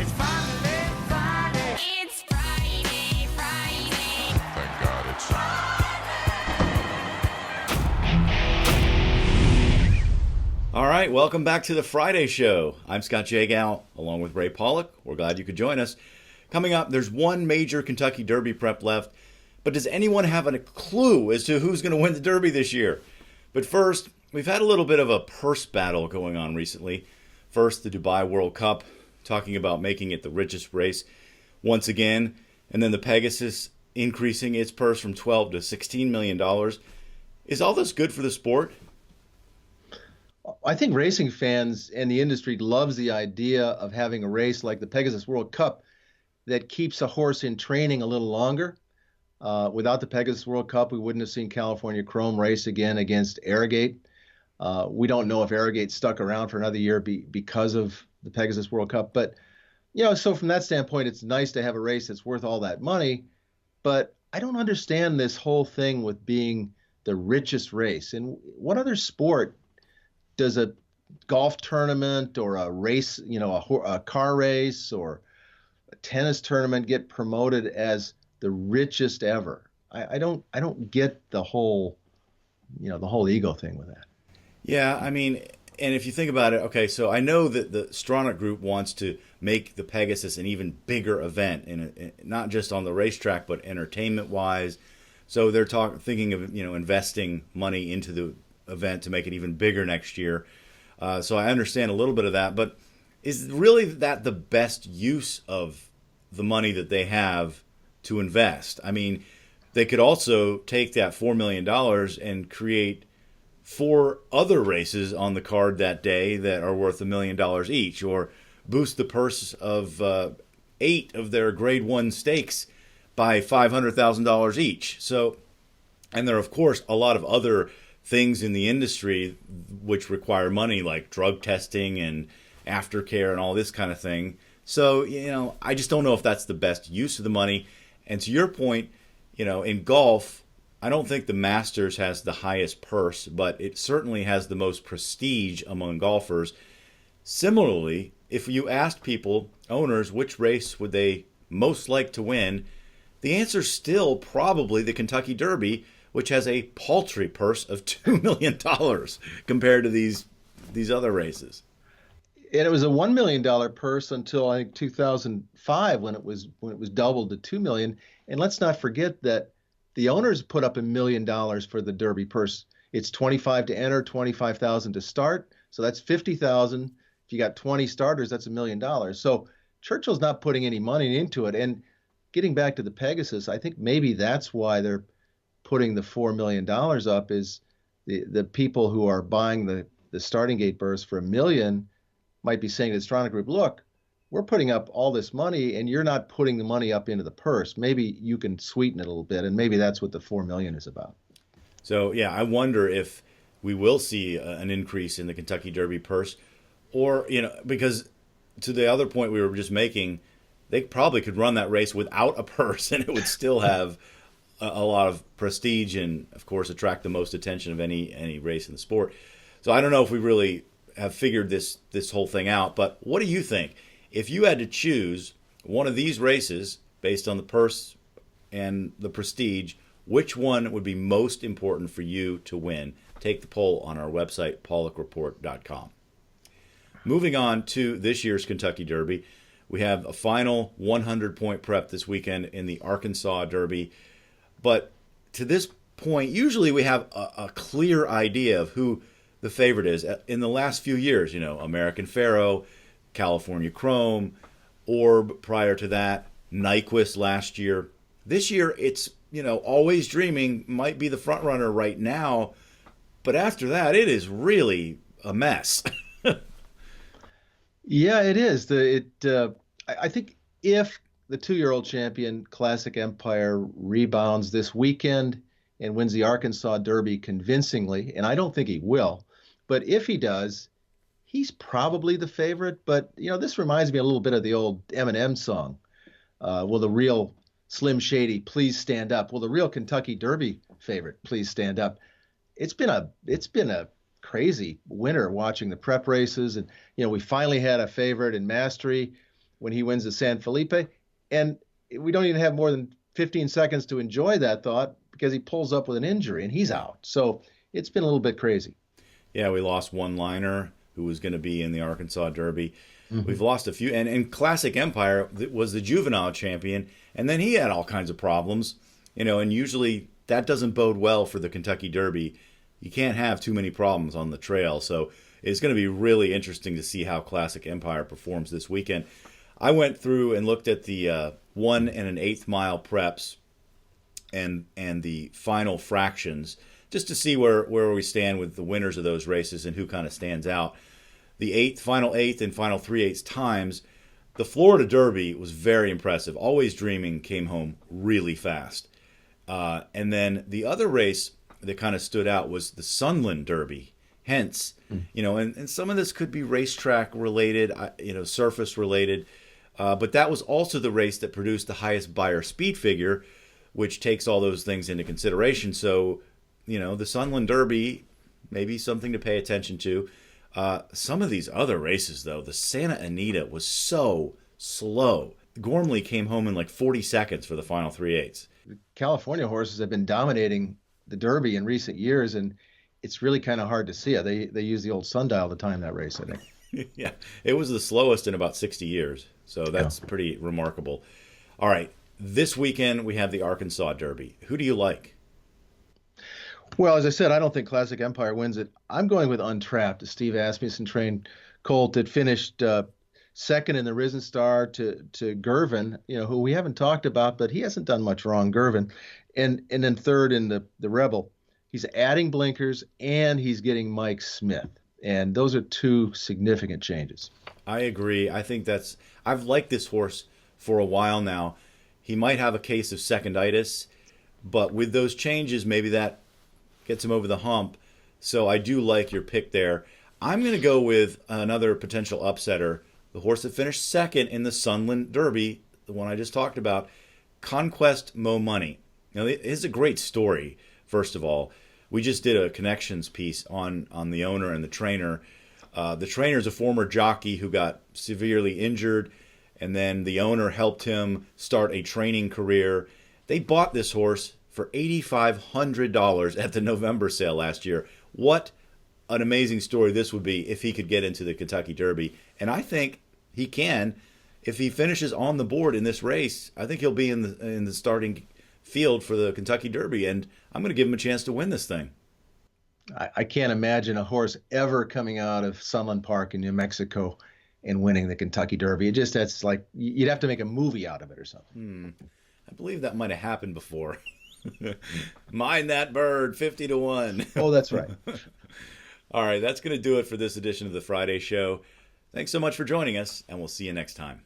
It's finally Friday. It's Friday, Friday. Thank God it's All right, welcome back to the Friday Show. I'm Scott Jagow, along with Ray Paulick. We're glad you could join us. Coming up, there's one major Kentucky Derby prep left, but does anyone have a clue as to who's going to win the Derby this year? But first, we've had a little bit of a purse battle going on recently. First, the Dubai World Cup, talking about making it the richest race once again, and then the Pegasus increasing its purse from $12 to $16 million. Is all this good for the sport? I think racing fans and the industry loves the idea of having a race like the Pegasus World Cup that keeps a horse in training a little longer. Without the Pegasus World Cup, we wouldn't have seen California Chrome race again against Arrogate. We don't know if Arrogate stuck around for another year because of the Pegasus World Cup. But, so from that standpoint, it's nice to have a race that's worth all that money. But I don't understand this whole thing with being the richest race. And what other sport does a golf tournament or a race, a car race or a tennis tournament get promoted as the richest ever? I don't get the whole ego thing with that. Yeah, I mean, and if you think about it, okay, so I know that the Stronach Group wants to make the Pegasus an even bigger event, not just on the racetrack, but entertainment-wise. So they're thinking of investing money into the event to make it even bigger next year. So I understand a little bit of that, but is really that the best use of the money that they have to invest? I mean, they could also take that $4 million and create 4 other races on the card that day that are worth $1 million each, or boost the purse of 8 of their Grade 1 stakes by $500,000 each. So, and there are, of course, a lot of other things in the industry which require money, like drug testing and aftercare and all this kind of thing. So, I just don't know if that's the best use of the money. And to your point, in golf, I don't think the Masters has the highest purse, but it certainly has the most prestige among golfers. Similarly, if you asked people, owners, which race would they most like to win, the answer's still probably the Kentucky Derby, which has a paltry purse of $2 million compared to these other races. And it was a $1 million purse until I think 2005 when it was doubled to $2 million. And let's not forget that the owners put up $1 million for the Derby purse. It's $25,000 to enter, $25,000 to start. So that's $50,000. If you got 20 starters, that's $1 million. So Churchill's not putting any money into it. And getting back to the Pegasus, I think maybe that's why they're putting the $4 million up, is the people who are buying the starting gate purse for $1 million might be saying to the Stronach Group, look, we're putting up all this money and you're not putting the money up into the purse. Maybe you can sweeten it a little bit, and maybe that's what the $4 million is about. So, yeah, I wonder if we will see an increase in the Kentucky Derby purse, or, because to the other point we were just making, they probably could run that race without a purse and it would still have a lot of prestige and, of course, attract the most attention of any race in the sport. So I don't know if we really have figured this whole thing out, but what do you think? If you had to choose one of these races based on the purse and the prestige, which one would be most important for you to win? Take the poll on our website, paulickreport.com. Moving on to this year's Kentucky Derby, we have a final 100-point prep this weekend in the Arkansas Derby. But to this point, usually we have a clear idea of who the favorite is. In the last few years, American Pharoah, California Chrome, Orb prior to that, Nyquist last year. This year, it's, Always Dreaming might be the front runner right now. But after that, it is really a mess. Yeah, it is. I think if the 2-year-old champion, Classic Empire, rebounds this weekend and wins the Arkansas Derby convincingly, and I don't think he will, but if he does, he's probably the favorite. But, this reminds me a little bit of the old Eminem song. Will the real Slim Shady please stand up? Will the real Kentucky Derby favorite please stand up? It's been a crazy winter watching the prep races, and we finally had a favorite in Mastery. when he wins the San Felipe. And we don't even have more than 15 seconds to enjoy that thought because he pulls up with an injury and he's out. So it's been a little bit crazy. Yeah, we lost one liner who was going to be in the Arkansas Derby. Mm-hmm. We've lost a few. And Classic Empire was the juvenile champion. And then he had all kinds of problems, and usually that doesn't bode well for the Kentucky Derby. You can't have too many problems on the trail. So it's going to be really interesting to see how Classic Empire performs this weekend. I went through and looked at the 1 1/8 mile preps and the final fractions just to see where we stand with the winners of those races and who kind of stands out. The final eighth and final 3/8 times, the Florida Derby was very impressive. Always Dreaming came home really fast. And then the other race that kind of stood out was the Sunland Derby. Hence, and some of this could be racetrack related, surface related. But that was also the race that produced the highest buyer speed figure, which takes all those things into consideration. So, the Sunland Derby, maybe something to pay attention to. Some of these other races, though, the Santa Anita was so slow. Gormley came home in like 40 seconds for the final 3/8. California horses have been dominating the Derby in recent years, and it's really kind of hard to see it. They use the old sundial to time that race, I think. Yeah, it was the slowest in about 60 years. So that's pretty remarkable. All right, this weekend we have the Arkansas Derby. Who do you like? Well, as I said, I don't think Classic Empire wins it. I'm going with Untrapped, a Steve Asmussen-trained colt that finished second in the Risen Star to Gervin, who we haven't talked about, but he hasn't done much wrong, Gervin. And then third in the Rebel. He's adding blinkers, and he's getting Mike Smith. And those are two significant changes. I agree. I think I've liked this horse for a while now. He might have a case of seconditis, but with those changes, maybe that gets him over the hump. So I do like your pick there. I'm going to go with another potential upsetter, the horse that finished second in the Sunland Derby, the one I just talked about, Conquest Mo Money. Now, it is a great story, first of all. We just did a connections piece on the owner and the trainer. The trainer is a former jockey who got severely injured, and then the owner helped him start a training career. They bought this horse for $8,500 at the November sale last year. What an amazing story this would be if he could get into the Kentucky Derby. And I think he can. If he finishes on the board in this race, I think he'll be in the starting field for the Kentucky Derby, and I'm going to give him a chance to win this thing. I can't imagine a horse ever coming out of Sunland Park in New Mexico and winning the Kentucky Derby. That's like you'd have to make a movie out of it or something. I believe that might have happened before. Mind that bird, 50-1. Oh, that's right. All right, that's going to do it for this edition of the Friday Show. Thanks so much for joining us, and we'll see you next time.